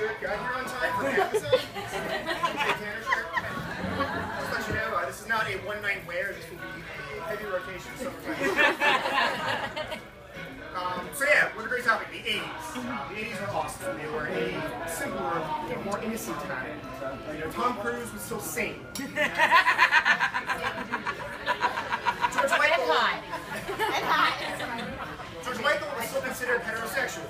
shirt got here on time from Aitchison. Tanner shirt. Just let you know, this is not a one-night wear. This will be a heavy rotation summertime. So yeah, what a great topic, the 80s. The 80s were awesome. They were a simpler, more innocent time. You know, Tom Cruise was still sane. George Michael. George Michael was still considered heterosexual.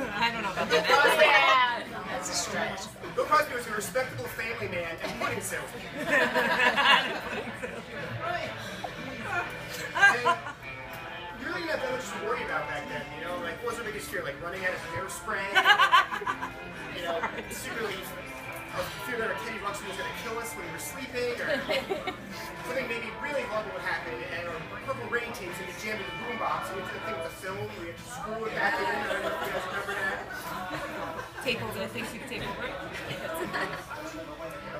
I don't know about that. Yeah, that's a stretch. Bill Cosby was a respectable family man and pudding salesman. You really didn't have that much to worry about back then, you know? Like, what was our biggest fear? Like, running out of hairspray? You know, secretly fear that our Teddy Ruxpin was going to kill us when we were sleeping, or something maybe really horrible would happen, and our Purple Rain tapes would be jammed in the boombox, and we had to think with the film, we had to screw it back in. I don't know if you guys remember that. Tape over the things you tape over.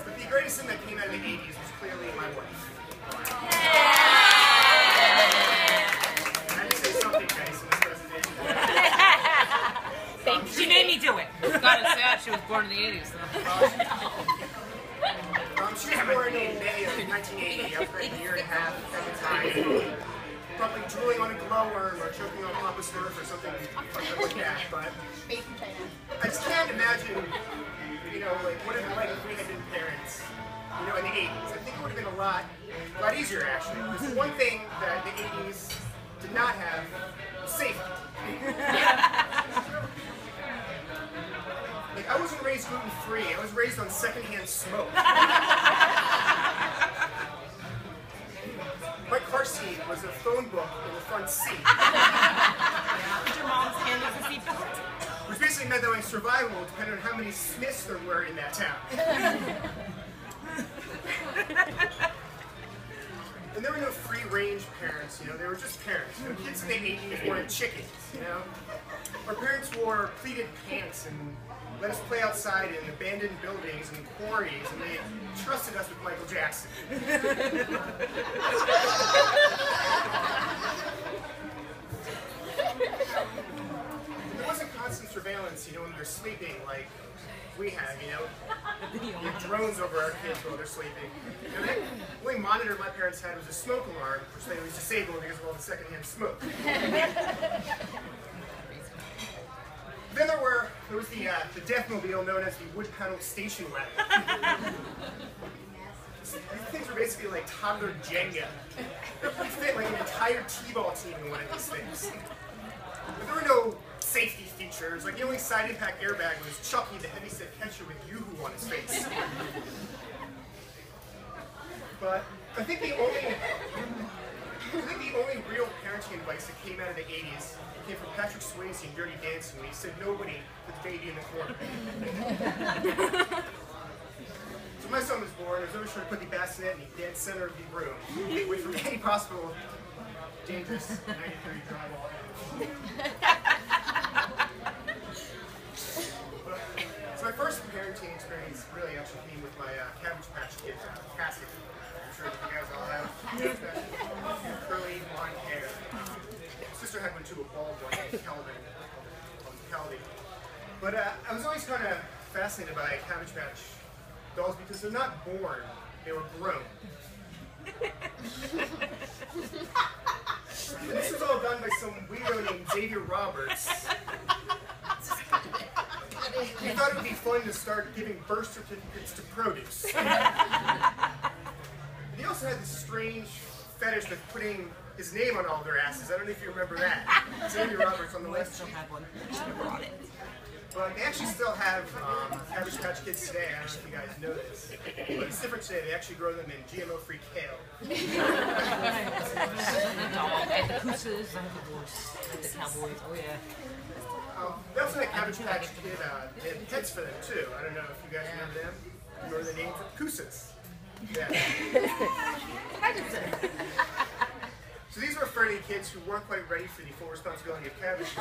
But the greatest thing that came out of the 80s was clearly my wife. She made me do it. Gotta say, she was born in the 80s. So. She was born in May of 1980. I was a year and a half at the time. Probably drooling on a glowworm or choking on Papa's Nerf or something like that. But I just can't imagine, you know, like what it would be like if we had been parents, you know, in the 80s. I think it would have been a lot easier actually. Because the one thing that the 80s did not have was safety. Like, I wasn't raised gluten-free. I was raised on secondhand smoke. My car seat was a phone book in the front seat. Did your mom's hand as a seatbelt? Which basically meant that my survival depended on how many Smiths there were in that town. And there were no free-range parents, you know, they were just parents. You know, kids in the 80s wanted chickens, you know. Our parents wore pleated pants and let us play outside in abandoned buildings and quarries, and they trusted us with Michael Jackson. There wasn't constant surveillance, you know, when we were sleeping like we have, you know. We have drones over our kids while they're sleeping. You know, the only monitor my parents had was a smoke alarm, which they always disabled because of all the secondhand smoke. Then there was the Deathmobile known as the wood panel station wagon. These things were basically like toddler Jenga. They fit like an entire T-ball team in one of these things. But there were no safety features. Like the only side impact airbag was Chucky, the heavyset catcher with Yoo-hoo on his face. But I think the only real parenting advice that came out of the 80s came from Patrick Swayze in Dirty Dancing when he said nobody put the baby in the corner. So my son was born, I was always trying to put the bassinet in the dead center of the room, away from any possible dangerous 90-30 drywall. So my first parenting experience really actually came with my Cabbage Patch Kids, Cassie. I'm sure you guys all have curly blonde hair. My sister had one too, a bald one, Calvin. But I was always kind of fascinated by Cabbage Patch dolls because they're not born, they were grown. And this was all done by some weirdo named Xavier Roberts. He thought it would be fun to start giving birth certificates to produce. He also had this strange fetish with putting his name on all their asses. I don't know if you remember that. Xavier Roberts on the left. Still have one. I should have brought it. But they actually still have Cabbage Patch Kids today. I don't know if you guys know this. But it's different today. They actually grow them in GMO-free kale. I have the Coosas, I have the Wolves, I have the Cowboys. Oh yeah. They also had Cabbage Patch Kid. They had pets for them too. I don't know if you guys remember them. You remember the name for Coosas? Yeah. So these were furry kids who weren't quite ready for the full responsibility of cabbage.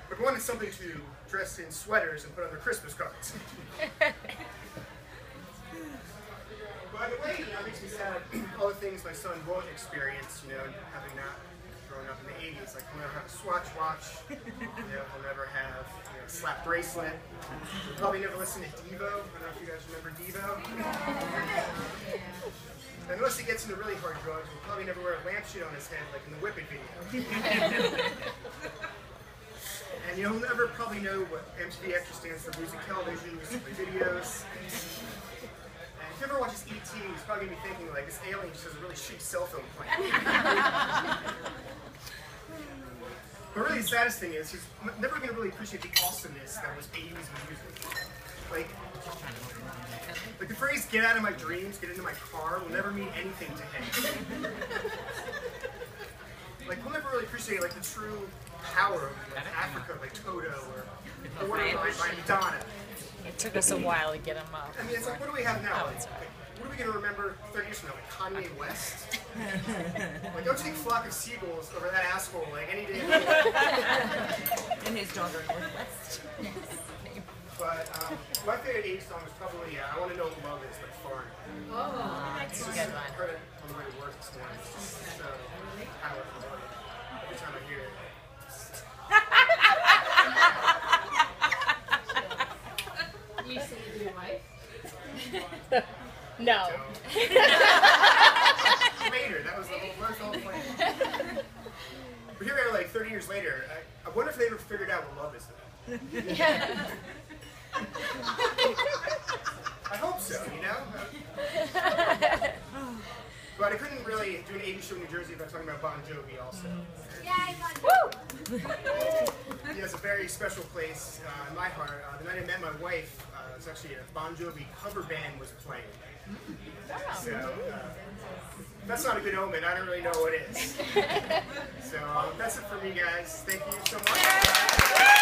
But wanted something to dress in sweaters and put on their Christmas cards. By the way, you know, it makes me sad all the things my son won't experience, you know, having not grown up in the 80s. Like, he'll never have a Swatch watch, you know, he'll never have a slap bracelet. You probably never listened to Devo. I don't know if you guys remember Devo. And unless he gets into really hard drugs, we'll probably never wear a lampshade on his head like in the Whip It video. And you'll never probably know what MTV Extra stands for: music television, music videos. And if you ever watches E.T., he's probably going to be thinking, like, this alien just has a really shitty cell phone plan. But really the saddest thing is, he's never going to really appreciate the awesomeness that was 80s music. Like the phrase, get out of my dreams, get into my car, will never mean anything to him. Like, we'll never really appreciate, like, the true power of, like, Africa, like Toto, or Borderline by Madonna. It took us a while to get him up. I mean, it's like, what do we have now? Like, what are we going to remember 30 years from now? Like Kanye West? Like, don't take Flock of Seagulls over that asshole, like, any day of the week. And his daughter, Northwest. But my favorite '80s song is probably I Want to Know What Love Is by Foreigner. Oh, that's a good one. I heard it on the way to work this morning. It's just so powerful. Every time I hear it. You sing it to your wife? No. Later, that was the whole plan. But here we are, like 30 years later. I wonder if they ever figured out what love is. I hope so, you know? But I couldn't really do an 80s show in New Jersey without talking about Bon Jovi also. Woo! He has a very special place in my heart. The night I met my wife, it was actually a Bon Jovi cover band was playing. So, if that's not a good omen, I don't really know what is. So, that's it for me, guys. Thank you so much.